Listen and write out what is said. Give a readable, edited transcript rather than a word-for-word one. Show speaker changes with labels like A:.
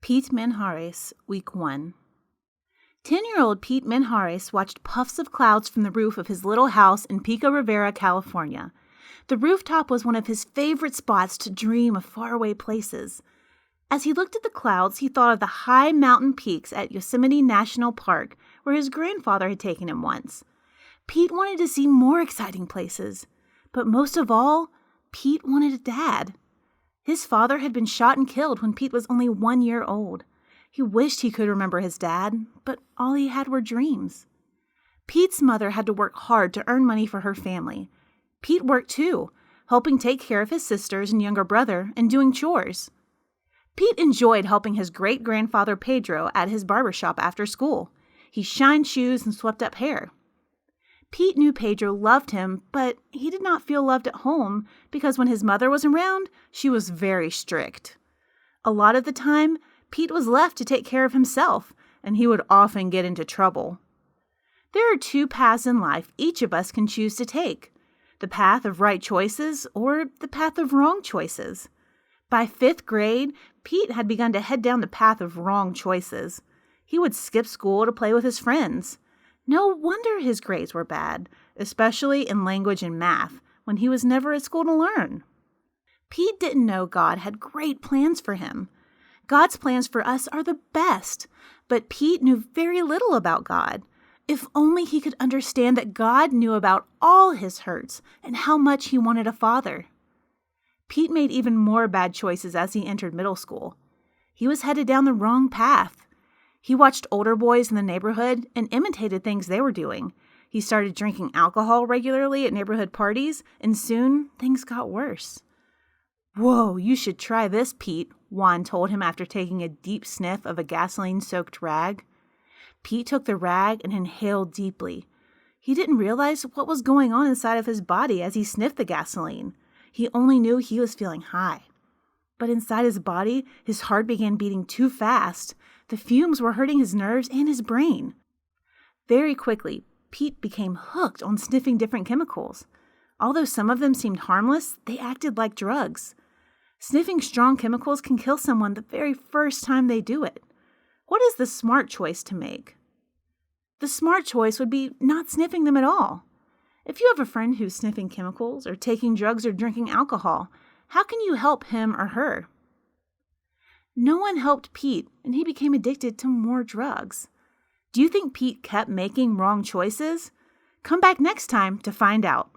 A: Pete Menjares, Week 1. 10-year-old Pete Menjares watched puffs of clouds from the roof of his little house in Pico Rivera, California. The rooftop was one of his favorite spots to dream of faraway places. As he looked at the clouds, he thought of the high mountain peaks at Yosemite National Park, where his grandfather had taken him once. Pete wanted to see more exciting places, but most of all, Pete wanted a dad. His father had been shot and killed when Pete was only 1 year old. He wished he could remember his dad, but all he had were dreams. Pete's mother had to work hard to earn money for her family. Pete worked too, helping take care of his sisters and younger brother and doing chores. Pete enjoyed helping his great-grandfather Pedro at his barbershop after school. He shined shoes and swept up hair. Pete knew Pedro loved him, but he did not feel loved at home because when his mother was around, she was very strict. A lot of the time, Pete was left to take care of himself, and he would often get into trouble. There are 2 paths in life each of us can choose to take: the path of right choices or the path of wrong choices. By 5th grade, Pete had begun to head down the path of wrong choices. He would skip school to play with his friends. No wonder his grades were bad, especially in language and math, when he was never at school to learn. Pete didn't know God had great plans for him. God's plans for us are the best, but Pete knew very little about God. If only he could understand that God knew about all his hurts and how much he wanted a father. Pete made even more bad choices as he entered middle school. He was headed down the wrong path. He watched older boys in the neighborhood and imitated things they were doing. He started drinking alcohol regularly at neighborhood parties, and soon things got worse. "Whoa, you should try this, Pete," Juan told him after taking a deep sniff of a gasoline-soaked rag. Pete took the rag and inhaled deeply. He didn't realize what was going on inside of his body as he sniffed the gasoline. He only knew he was feeling high. But inside his body, his heart began beating too fast. The fumes were hurting his nerves and his brain. Very quickly, Pete became hooked on sniffing different chemicals. Although some of them seemed harmless, they acted like drugs. Sniffing strong chemicals can kill someone the very first time they do it. What is the smart choice to make? The smart choice would be not sniffing them at all. If you have a friend who's sniffing chemicals or taking drugs or drinking alcohol, how can you help him or her? No one helped Pete, and he became addicted to more drugs. Do you think Pete kept making wrong choices? Come back next time to find out.